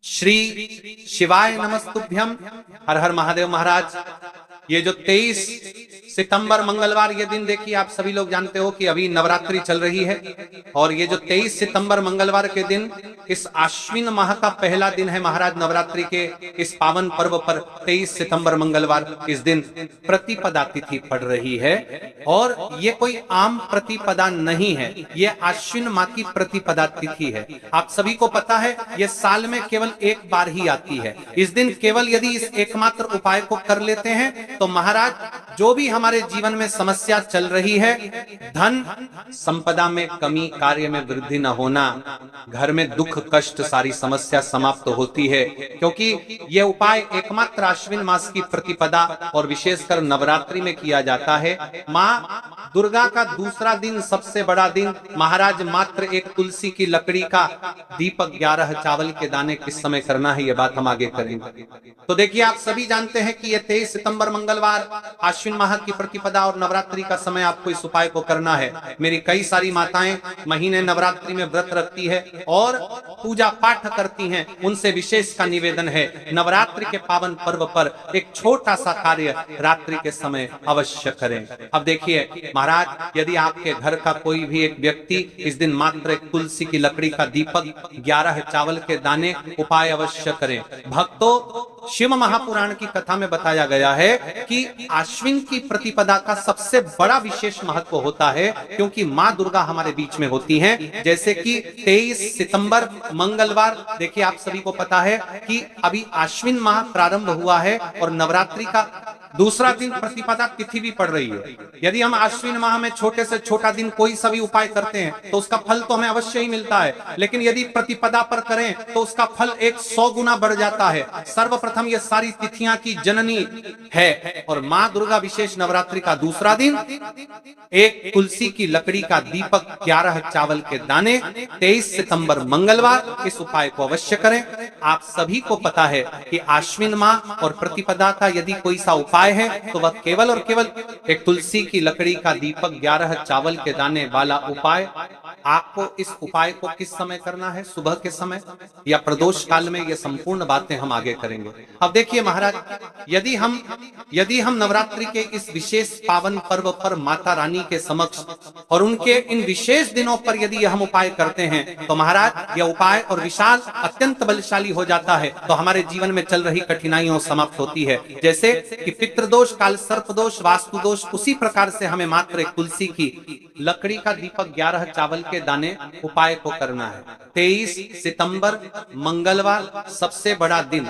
श्री शिवाय नमस्तुभ्यम। हर हर महादेव महाराज। ये जो 23 सितंबर मंगलवार ये दिन, देखिए आप सभी लोग जानते हो कि अभी नवरात्रि चल रही है और ये जो 23 सितंबर मंगलवार के दिन इस आश्विन माह का पहला दिन है महाराज। नवरात्रि के इस पावन पर्व पर 23 सितंबर मंगलवार इस दिन प्रतिपदा तिथि पड़ रही है और ये कोई आम प्रतिपदा नहीं है, ये आश्विन माह की प्रतिपदा तिथि है। आप सभी को पता है ये साल में केवल एक बार ही आती है। इस दिन केवल यदि इस एकमात्र उपाय को कर लेते हैं तो महाराज जो भी हमारे जीवन में समस्या चल रही है, धन संपदा में कमी, कार्य में वृद्धि न होना, घर में दुख कष्ट, सारी समस्या समाप्त होती है। क्योंकि यह उपाय एकमात्र आश्विन मास की प्रतिपदा और विशेषकर नवरात्रि में किया जाता है। माँ दुर्गा का दूसरा दिन, सबसे बड़ा दिन महाराज, मात्र एक तुलसी की लकड़ी का दीपक 11 चावल के दाने किस समय करना है, यह बात हम आगे करेंगे। तो देखिए आप सभी जानते हैं कि यह 23 सितंबर मंगलवार आश्विन माह की प्रतिपदा और नवरात्रि का समय आपको इस उपाय को करना है। मेरी कई सारी माताएं महीने नवरात्रि में व्रत रखती है और पूजा पाठ करती हैं, उनसे विशेष का निवेदन है नवरात्रि के पावन पर्व पर एक छोटा सा कार्य रात्रि के समय अवश्य करें। अब देखिए महाराज, यदि आपके घर का कोई भी एक व्यक्ति इस दिन मात्र एक तुलसी की लकड़ी का दीपक 11 चावल के दाने उपाय अवश्य करें। भक्तों, शिव महापुराण की कथा में बताया गया है कि आश्विन की प्रतिपदा का सबसे बड़ा विशेष महत्व होता है क्योंकि माँ दुर्गा हमारे बीच में होती हैं। जैसे कि 23 सितंबर मंगलवार, देखिए आप सभी को पता है कि अभी आश्विन माह प्रारंभ हुआ है और नवरात्रि का दूसरा दिन प्रतिपदा तिथि भी पड़ रही है। यदि हम आश्विन माह में छोटे से छोटा दिन कोई सा भी उपाय करते हैं तो उसका फल तो हमें अवश्य ही मिलता है, लेकिन यदि प्रतिपदा पर करें तो उसका फल 100 गुना बढ़ जाता है। सर्वप्रथम ये सारी तिथियां की जननी है और माँ दुर्गा विशेष नवरात्रि का दूसरा दिन एक तुलसी की लकड़ी का दीपक 11 चावल के दाने 23 सितंबर मंगलवार, इस उपाय को अवश्य करें। आप सभी को पता है कि आश्विन माह और प्रतिपदा का यदि कोई सा उपाय है तो वह केवल और केवल एक तुलसी की लकड़ी का दीपक 11 चावल के दाने वाला उपाय। आपको इस उपाय को किस समय करना है, सुबह के समय या प्रदोष काल में, ये संपूर्ण बातें हम आगे करेंगे। अब देखिए महाराज, यदि हम नवरात्रि के इस विशेष पावन पर्व पर माता रानी के समक्ष और उनके इन विशेष दिनों पर यदि हम उपाय करते हैं तो महाराज यह उपाय और विशाल अत्यंत बलशाली हो जाता है। तो हमारे जीवन में चल रही कठिनाइयों समाप्त होती है। जैसे कि पितृदोष, काल सर्प दोष, वास्तु दोष, उसी प्रकार से हमें मात्र एक तुलसी की लकड़ी का दीपक 11 चावल के दाने उपाय को करना है। 23 सितंबर मंगलवार, सबसे बड़ा दिन,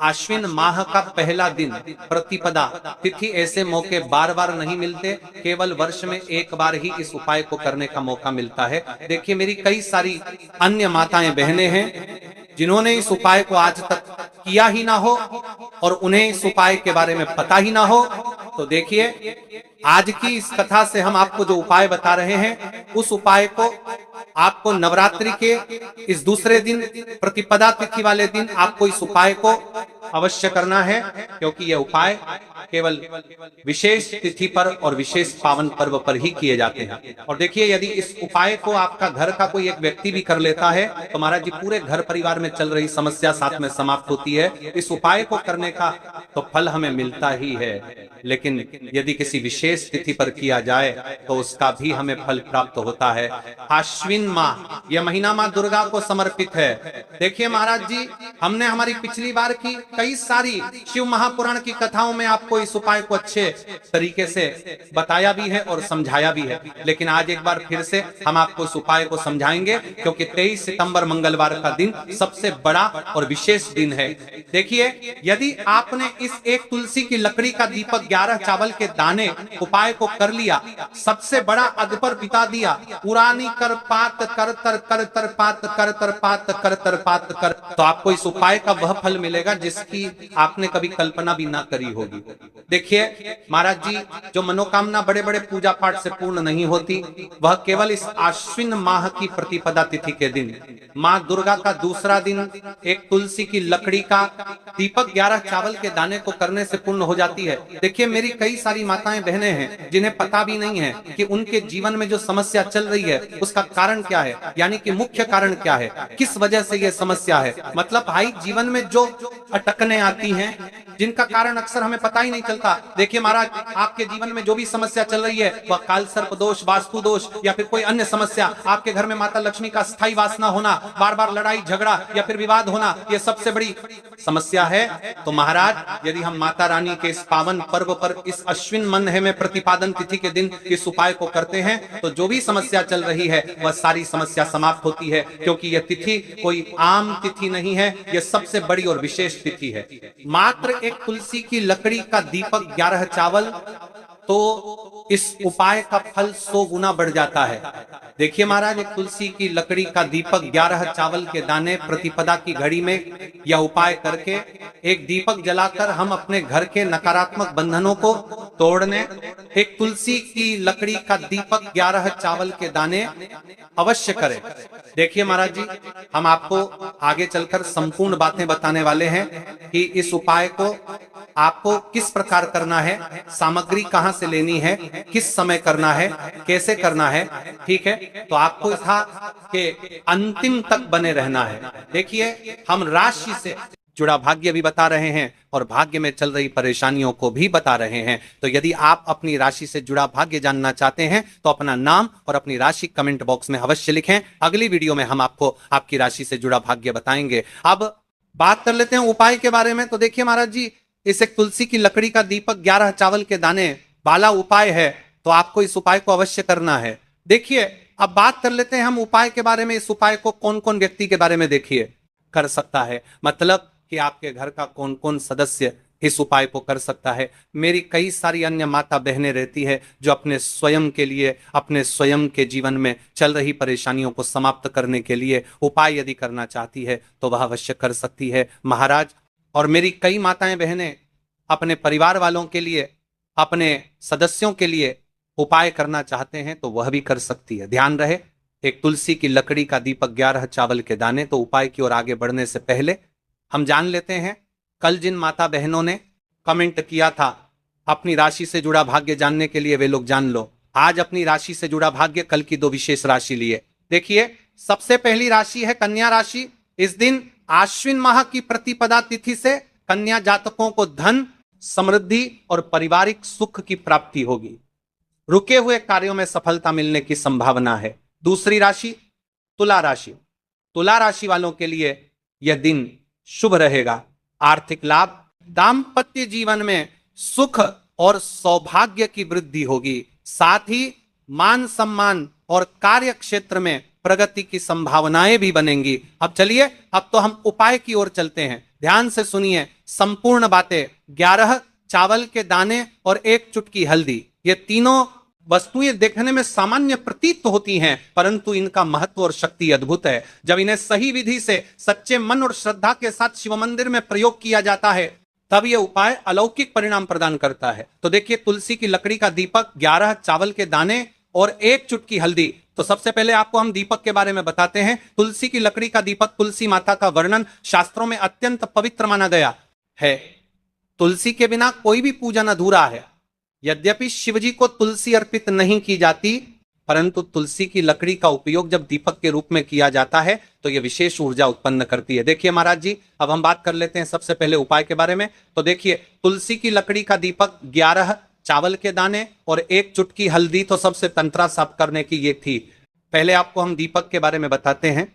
आश्विन माह का पहला दिन, प्रतिपदा तिथि। ऐसे मौके बार बार नहीं मिलते, केवल वर्ष में एक बार ही इस उपाय को करने का मौका मिलता है। देखिए मेरी कई सारी अन्य माताएं बहनें हैं जिन्होंने इस उपाय को आज तक किया ही ना हो और उन्हें इस उपाय के बारे में पता ही ना हो। तो देखिए आज की इस कथा से हम आपको जो उपाय बता रहे हैं, उस उपाय को आपको नवरात्रि के इस दूसरे दिन, प्रतिपदा तिथि वाले दिन, आपको इस उपाय को अवश्य करना है क्योंकि यह उपाय केवल विशेष तिथि पर और विशेष पावन पर्व पर ही किए जाते हैं। और देखिए यदि इस उपाय को आपका घर का कोई एक व्यक्ति भी कर लेता है तो महाराज जी पूरे घर परिवार में चल रही समस्या साथ में समाप्त होती है। इस उपाय को करने का तो फल हमें मिलता ही है, लेकिन यदि किसी विशेष तिथि पर किया जाए तो उसका भी हमें फल प्राप्त होता है। आश्विन माह, यह महीना माँ दुर्गा को समर्पित है। देखिए महाराज जी, हमने हमारी पिछली बार की कई सारी शिव महापुराण की कथाओं में आपको इस उपाय को अच्छे तरीके से बताया भी है और समझाया भी है, लेकिन आज एक बार फिर से हम आपको इस उपाय को समझाएंगे क्योंकि 23 सितंबर मंगलवार का दिन सबसे बड़ा और विशेष दिन है। देखिए यदि आपने इस एक तुलसी की लकड़ी का दीपक 11 चावल के दाने उपाय को कर लिया, सबसे बड़ा अग पर बिता दिया, पुरानी कर पात कर तर कर तर पात कर तर पात कर तर पात कर, तो आपको इस उपाय का वह फल मिलेगा जिसकी आपने कभी कल्पना भी ना करी होगी। देखिए महाराज जी, जो मनोकामना बड़े बड़े पूजा पाठ से पूर्ण नहीं होती, वह केवल इस आश्विन माह की प्रतिपदा तिथि के दिन माँ दुर्गा का दूसरा दिन एक तुलसी की लकड़ी का दीपक 11 चावल के दाने को करने से पूर्ण हो जाती है। देखिए मेरी कई सारी माताएं बहनें हैं जिन्हें पता भी नहीं है कि उनके जीवन में जो समस्या चल रही है उसका कारण क्या है, यानी कि मुख्य कारण क्या है, किस वजह से यह समस्या है। मतलब भाई जीवन में जो अटकने आती हैं, जिनका कारण अक्सर हमें पता ही नहीं चलता। देखिए महाराज, आपके जीवन में जो भी समस्या चल रही है, वह काल सर्प दोष, वास्तु दोष या फिर कोई अन्य समस्या, आपके घर में माता लक्ष्मी का स्थायी वास न होना, बार बार लड़ाई झगड़ा या फिर विवाद होना, यह सबसे बड़ी समस्या है। तो महाराज यदि हम माता रानी के इस पावन पर्व पर इस अश्विन महीने में प्रतिपादन तिथि के दिन इस उपाय को करते हैं, तो जो भी समस्या चल रही है वह सारी समस्या समाप्त होती है। क्योंकि यह तिथि कोई आम तिथि नहीं है, यह सबसे बड़ी और विशेष तिथि है। मात्र एक तुलसी की लकड़ी का दीपक 11 चावल, तो इस उपाय का फल 100 गुना बढ़ जाता है। देखिए महाराज, एक तुलसी की लकड़ी का दीपक 11 चावल के दाने प्रतिपदा की घड़ी में यह उपाय करके एक दीपक जलाकर हम अपने घर के नकारात्मक बंधनों को तोड़ने, एक तुलसी की लकड़ी का दीपक 11 चावल के दाने अवश्य करें। देखिए महाराज जी, हम आपको आगे चलकर संपूर्ण बातें बताने वाले हैं कि इस उपाय को आपको किस प्रकार करना है, सामग्री कहां से लेनी है, किस समय करना है, कैसे करना है। ठीक है, तो आपको इसका के अंतिम तक बने रहना है। देखिए हम राशि से जुड़ा भाग्य भी बता रहे हैं और भाग्य में चल रही परेशानियों को भी बता रहे हैं। तो यदि आप अपनी राशि से जुड़ा भाग्य जानना चाहते हैं तो अपना नाम और अपनी राशि कमेंट बॉक्स में अवश्य लिखें। अगली वीडियो में हम आपको आपकी राशि से जुड़ा भाग्य बताएंगे। अब बात कर लेते हैं उपाय के बारे में। तो देखिए महाराज जी, इस एक तुलसी की लकड़ी का दीपक 11 चावल के दाने वाला उपाय है, तो आपको इस उपाय को अवश्य करना है। देखिए अब बात कर लेते हैं हम उपाय के बारे में। इस उपाय को कौन कौन व्यक्ति के बारे में देखिए कर सकता है, मतलब कि आपके घर का कौन कौन सदस्य इस उपाय को कर सकता है। मेरी कई सारी अन्य माता बहनें रहती है जो अपने स्वयं के लिए, अपने स्वयं के जीवन में चल रही परेशानियों को समाप्त करने के लिए उपाय यदि करना चाहती है तो वह अवश्य कर सकती है महाराज। और मेरी कई माताएं बहनें अपने परिवार वालों के लिए, अपने सदस्यों के लिए उपाय करना चाहते हैं तो वह भी कर सकती है। ध्यान रहे, एक तुलसी की लकड़ी का दीपक 11 चावल के दाने। तो उपाय की ओर आगे बढ़ने से पहले हम जान लेते हैं, कल जिन माता बहनों ने कमेंट किया था अपनी राशि से जुड़ा भाग्य जानने के लिए, वे लोग जान लो आज अपनी राशि से जुड़ा भाग्य, कल की 2 विशेष राशि लिए। देखिए सबसे पहली राशि है कन्या राशि। इस दिन आश्विन माह की प्रतिपदा तिथि से कन्या जातकों को धन, समृद्धि और पारिवारिक सुख की प्राप्ति होगी। रुके हुए कार्यों में सफलता मिलने की संभावना है। दूसरी राशि तुला राशि। तुला राशि वालों के लिए यह दिन शुभ रहेगा। आर्थिक लाभ, दाम्पत्य जीवन में सुख और सौभाग्य की वृद्धि होगी। साथ ही मान सम्मान और कार्य क्षेत्र में प्रगति की संभावनाएं भी बनेंगी। अब चलिए, अब तो हम उपाय की ओर चलते हैं। ध्यान से सुनिए संपूर्ण बातें। 11 चावल के दाने और 1 चुटकी हल्दी, ये तीनों वस्तुएं देखने में सामान्य प्रतीत होती हैं, परंतु इनका महत्व और शक्ति अद्भुत है। जब इन्हें सही विधि से सच्चे मन और श्रद्धा के साथ शिव मंदिर में प्रयोग किया जाता है, तब यह उपाय अलौकिक परिणाम प्रदान करता है। तो देखिए, तुलसी की लकड़ी का दीपक, 11 चावल के दाने और 1 चुटकी हल्दी। तो सबसे पहले आपको हम दीपक के बारे में बताते हैं। तुलसी की लकड़ी का दीपक, तुलसी माता का वर्णन शास्त्रों में अत्यंत पवित्र माना गया है। तुलसी के बिना कोई भी पूजन अधूरा है। यद्यपि शिवजी को तुलसी अर्पित नहीं की जाती, परंतु तुलसी की लकड़ी का उपयोग जब दीपक के रूप में किया जाता है तो यह विशेष ऊर्जा उत्पन्न करती है। देखिए महाराज जी, अब हम बात कर लेते हैं सबसे पहले उपाय के बारे में। तो देखिए, तुलसी की लकड़ी का दीपक, 11 चावल के दाने और 1 चुटकी हल्दी, तो सबसे तंत्रा साफ करने की ये थी। पहले आपको हम दीपक के बारे में बताते हैं।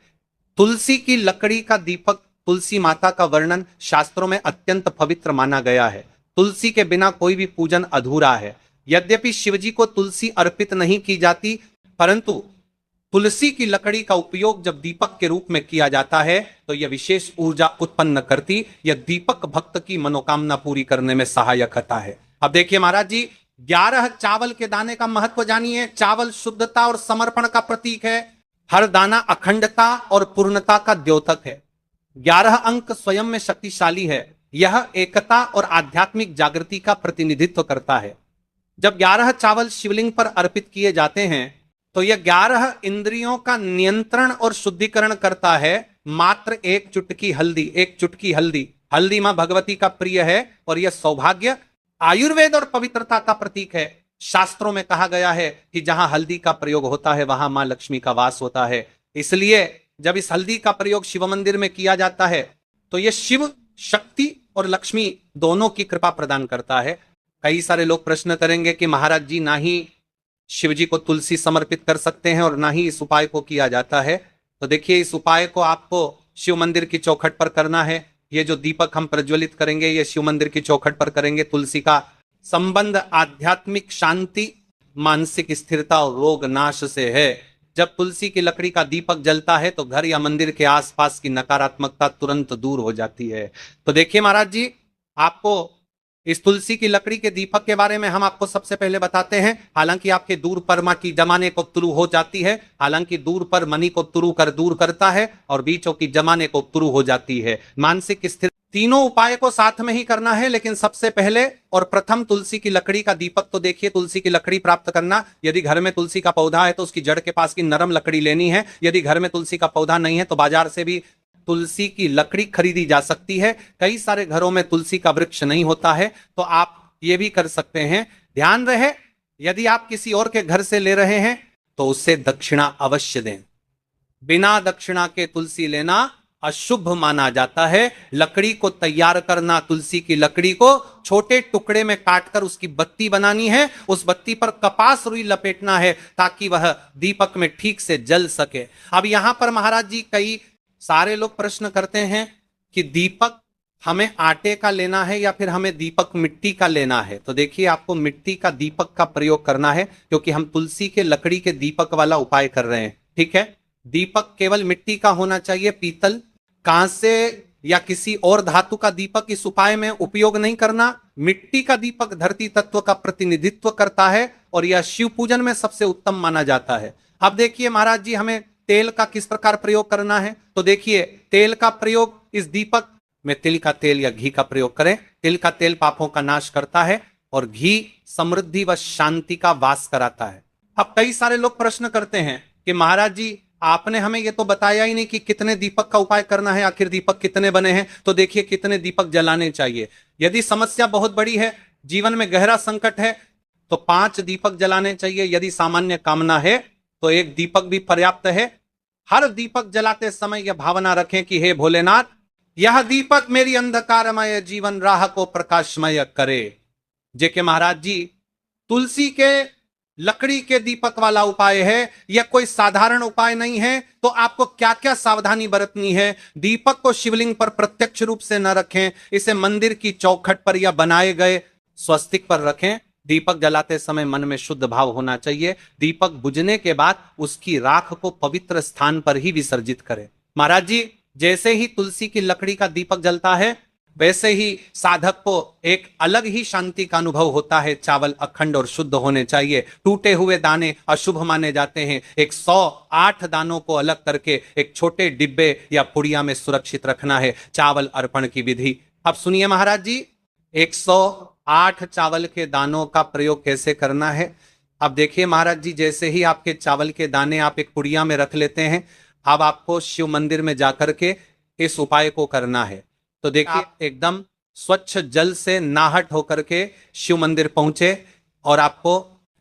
तुलसी की लकड़ी का दीपक, तुलसी माता का वर्णन शास्त्रों में अत्यंत पवित्र माना गया है। तुलसी के बिना कोई भी पूजन अधूरा है। यद्यपि शिवजी को तुलसी अर्पित नहीं की जाती, परंतु तुलसी की लकड़ी का उपयोग जब दीपक के रूप में किया जाता है तो यह विशेष ऊर्जा उत्पन्न करती। यह दीपक भक्त की मनोकामना पूरी करने में सहायक होता है। अब देखिए महाराज जी, 11 चावल के दाने का महत्व जानिए। चावल शुद्धता और समर्पण का प्रतीक है। हर दाना अखंडता और पूर्णता का द्योतक है। 11 अंक स्वयं में शक्तिशाली है। यह एकता और आध्यात्मिक जागृति का प्रतिनिधित्व करता है। जब 11 चावल शिवलिंग पर अर्पित किए जाते हैं तो यह 11 इंद्रियों का नियंत्रण और शुद्धिकरण करता है। मात्र एक चुटकी हल्दी, एक चुटकी हल्दी, हल्दी मां भगवती का प्रिय है और यह सौभाग्य, आयुर्वेद और पवित्रता का प्रतीक है। शास्त्रों में कहा गया है कि जहां हल्दी का प्रयोग होता है वहां मां लक्ष्मी का वास होता है। इसलिए जब इस हल्दी का प्रयोग शिव मंदिर में किया जाता है तो यह शिव शक्ति और लक्ष्मी दोनों की कृपा प्रदान करता है। कई सारे लोग प्रश्न करेंगे कि महाराज जी, ना ही शिव जी को तुलसी समर्पित कर सकते हैं और ना ही इस उपाय को किया जाता है। तो देखिए, इस उपाय को आपको शिव मंदिर की चौखट पर करना है। ये जो दीपक हम प्रज्वलित करेंगे ये शिव मंदिर की चौखट पर करेंगे। तुलसी का संबंध आध्यात्मिक शांति, मानसिक स्थिरता और रोग नाश से है। जब तुलसी की लकड़ी का दीपक जलता है तो घर या मंदिर के आसपास की नकारात्मकता तुरंत दूर हो जाती है। तो देखिए महाराज जी, आपको इस तुलसी की लकड़ी के दीपक के बारे में हम आपको सबसे पहले बताते हैं। हालांकि आपके दूर परमा की जमाने को तुरु हो जाती है, हालांकि दूर पर मनी को तुरु कर दूर करता है और बीचों की जमाने को तुरु हो जाती है। मानसिक स्थिर, तीनों उपाय को साथ में ही करना है। लेकिन सबसे पहले और प्रथम तुलसी की लकड़ी का दीपक। तो देखिए, तुलसी की लकड़ी प्राप्त करना, यदि घर में तुलसी का पौधा है तो उसकी जड़ के पास की नरम लकड़ी लेनी है। यदि घर में तुलसी का पौधा नहीं है तो बाजार से भी तुलसी की लकड़ी खरीदी जा सकती है। कई सारे घरों में तुलसी का वृक्ष नहीं होता है तो आप ये भी कर सकते हैं। ध्यान रहे, यदि आप किसी और के घर से ले रहे हैं तो उससे दक्षिणा अवश्य दें। बिना दक्षिणा के तुलसी लेना अशुभ माना जाता है। लकड़ी को तैयार करना, तुलसी की लकड़ी को छोटे टुकड़े में काटकर उसकी बत्ती बनानी है। उस बत्ती पर कपास रुई लपेटना है ताकि वह दीपक में ठीक से जल सके। अब यहां पर महाराज जी, कई सारे लोग प्रश्न करते हैं कि दीपक हमें आटे का लेना है या फिर हमें दीपक मिट्टी का लेना है। तो देखिए, आपको मिट्टी का दीपक का प्रयोग करना है क्योंकि हम तुलसी के लकड़ी के दीपक वाला उपाय कर रहे हैं। ठीक है, दीपक केवल मिट्टी का होना चाहिए। पीतल, कांसे या किसी और धातु का दीपक इस उपाय में उपयोग नहीं करना। मिट्टी का दीपक धरती तत्व का प्रतिनिधित्व करता है और यह शिव पूजन में सबसे उत्तम माना जाता है। अब देखिए महाराज जी, हमें तेल का किस प्रकार प्रयोग करना है। तो देखिए, तेल का प्रयोग इस दीपक में तिल का तेल या घी का प्रयोग करें। तिल का तेल पापों का नाश करता है और घी समृद्धि व शांति का वास कराता है। अब कई सारे लोग प्रश्न करते हैं कि महाराज जी, आपने हमें ये तो बताया ही नहीं कि कितने दीपक का उपाय करना है, आखिर दीपक कितने बने हैं। तो देखिए, कितने दीपक जलाने चाहिए। यदि समस्या बहुत बड़ी है, जीवन में गहरा संकट है, तो 5 दीपक जलाने चाहिए। यदि सामान्य कामना है तो 1 दीपक भी पर्याप्त है। हर दीपक जलाते समय यह भावना रखें कि हे भोलेनाथ, यह दीपक मेरी अंधकारमय जीवन राह को प्रकाशमय करे। जेके महाराज जी, तुलसी के लकड़ी के दीपक वाला उपाय है, यह कोई साधारण उपाय नहीं है। तो आपको क्या क्या सावधानी बरतनी है। दीपक को शिवलिंग पर प्रत्यक्ष रूप से न रखें, इसे मंदिर की चौखट पर या बनाए गए स्वस्तिक पर रखें। दीपक जलाते समय मन में शुद्ध भाव होना चाहिए। दीपक बुझने के बाद उसकी राख को पवित्र स्थान पर ही विसर्जित करें। महाराज जी, जैसे ही तुलसी की लकड़ी का दीपक जलता है वैसे ही साधक को एक अलग ही शांति का अनुभव होता है। चावल अखंड और शुद्ध होने चाहिए। टूटे हुए दाने अशुभ माने जाते हैं। 108 दानों को अलग करके एक छोटे डिब्बे या पुड़िया में सुरक्षित रखना है। चावल अर्पण की विधि अब सुनिए महाराज जी। 108 चावल के दानों का प्रयोग कैसे करना है। अब देखिए महाराज जी, जैसे ही आपके चावल के दाने आप एक पुड़िया में रख लेते हैं, अब आपको शिव मंदिर में जाकर के इस उपाय को करना है। तो देखिए, एकदम स्वच्छ जल से नाहट होकर के शिव मंदिर पहुंचे और आपको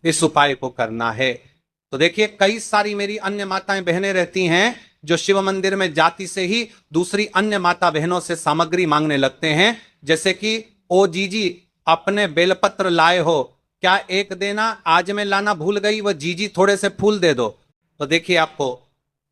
इस उपाय को करना है। तो देखिए, कई सारी मेरी अन्य माताएं बहनें रहती हैं जो शिव मंदिर में जाती से ही दूसरी अन्य माता बहनों से सामग्री मांगने लगते हैं। जैसे कि, ओ जीजी अपने बेलपत्र लाए हो, क्या एक देना, आज मैं लाना भूल गई, वह जीजी थोड़े से फूल दे दो। तो देखिए, आपको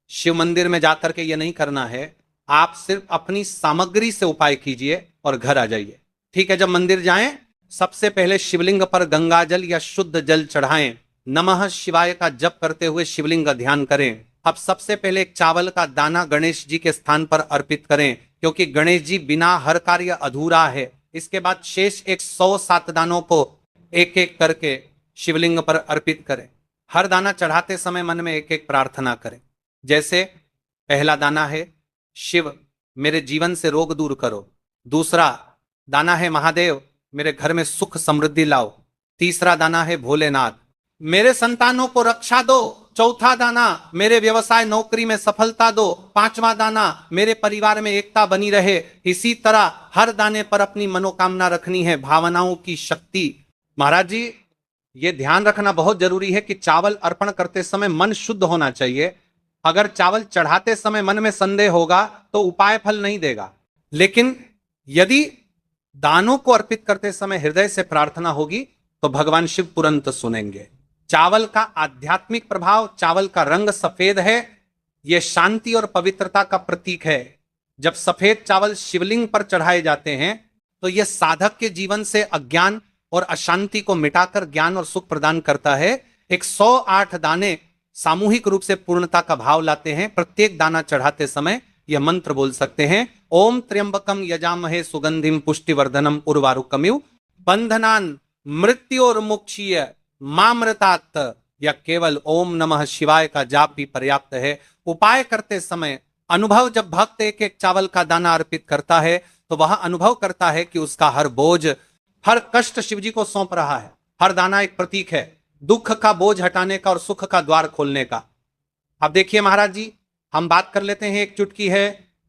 शिव मंदिर में जाकर के ये नहीं करना है। आप सिर्फ अपनी सामग्री से उपाय कीजिए और घर आ जाइए। ठीक है, जब मंदिर जाएं, सबसे पहले शिवलिंग पर गंगा जल या शुद्ध जल चढ़ाएं। नमः शिवाय का जप करते हुए शिवलिंग का ध्यान करें। अब सबसे पहले एक चावल का दाना गणेश जी के स्थान पर अर्पित करें, क्योंकि गणेश जी बिना हर कार्य अधूरा है। इसके बाद शेष 107 दानों को एक एक करके शिवलिंग पर अर्पित करें। हर दाना चढ़ाते समय मन में एक एक प्रार्थना करें। जैसे पहला दाना है, शिव मेरे जीवन से रोग दूर करो। दूसरा, दाना है महादेव, मेरे घर में सुख समृद्धि लाओ। तीसरा दाना है भोलेनाथ, मेरे संतानों को रक्षा दो। चौथा दाना, मेरे व्यवसाय नौकरी में सफलता दो। पांचवा दाना, मेरे परिवार में एकता बनी रहे। इसी तरह हर दाने पर अपनी मनोकामना रखनी है, भावनाओं की शक्ति। महाराज जी, ये ध्यान रखना बहुत जरूरी है कि चावल अर्पण करते समय मन शुद्ध होना चाहिए। अगर चावल चढ़ाते समय मन में संदेह होगा तो उपाय फल नहीं देगा, लेकिन यदि दानों को अर्पित करते समय हृदय से प्रार्थना होगी तो भगवान शिव तुरंत सुनेंगे। चावल का आध्यात्मिक प्रभाव, चावल का रंग सफेद है, यह शांति और पवित्रता का प्रतीक है। जब सफेद चावल शिवलिंग पर चढ़ाए जाते हैं तो यह साधक के जीवन से अज्ञान और अशांति को मिटाकर ज्ञान और सुख प्रदान करता है। 108 दाने सामूहिक रूप से पूर्णता का भाव लाते हैं। प्रत्येक दाना चढ़ाते समय यह मंत्र बोल सकते हैं, ओम त्र्यंबकम यजामहे सुगंधिम पुष्टिवर्धनम उर्वारुकमिव बंधनान मृत्योर्मुक्षीय मामृतात्। या केवल ओम नमः शिवाय का जाप भी पर्याप्त है। उपाय करते समय अनुभव, जब भक्त एक एक चावल का दाना अर्पित करता है तो वह अनुभव करता है कि उसका हर बोझ, हर कष्ट शिव जी को सौंप रहा है। हर दाना एक प्रतीक है दुख का बोझ हटाने का और सुख का द्वार खोलने का। अब देखिए महाराज जी, हम बात कर लेते हैं, एक चुटकी है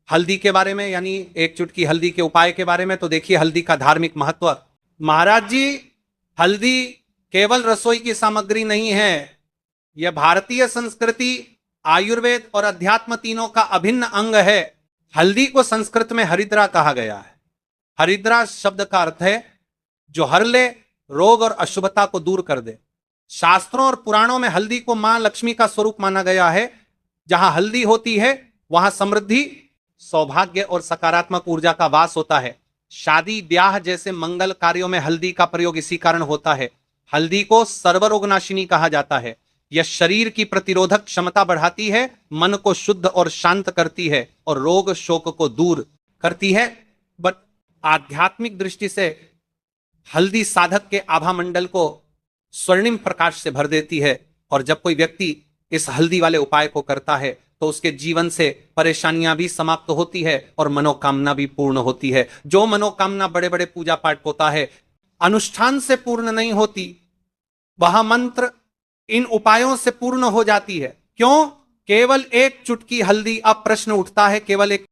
हल्दी के बारे में, यानी एक चुटकी हल्दी के उपाय के बारे में। तो देखिए हल्दी का धार्मिक महत्व। महाराज जी, हल्दी केवल रसोई की सामग्री नहीं है, यह भारतीय संस्कृति, आयुर्वेद और अध्यात्म तीनों का अभिन्न अंग है। हल्दी को संस्कृत में हरिद्रा कहा गया है। हरिद्रा शब्द का अर्थ है जो हर ले, रोग और अशुभता को दूर कर दे। शास्त्रों और पुराणों में हल्दी को मां लक्ष्मी का स्वरूप माना गया है। जहां हल्दी होती है वहां समृद्धि, सौभाग्य और सकारात्मक ऊर्जा का वास होता है। शादी ब्याह जैसे मंगल कार्यों में हल्दी का प्रयोग इसी कारण होता है। हल्दी को सर्वरोगनाशिनी कहा जाता है। यह शरीर की प्रतिरोधक क्षमता बढ़ाती है, मन को शुद्ध और शांत करती है और रोग शोक को दूर करती है। बट आध्यात्मिक दृष्टि से हल्दी साधक के आभा मंडल को स्वर्णिम प्रकाश से भर देती है। और जब कोई व्यक्ति इस हल्दी वाले उपाय को करता है तो उसके जीवन से परेशानियां भी समाप्त होती है और मनोकामना भी पूर्ण होती है। जो मनोकामना बड़े बड़े पूजा पाठ होता है अनुष्ठान से पूर्ण नहीं होती, वह मंत्र इन उपायों से पूर्ण हो जाती है। क्यों? केवल एक चुटकी हल्दी। अब प्रश्न उठता है, केवल एक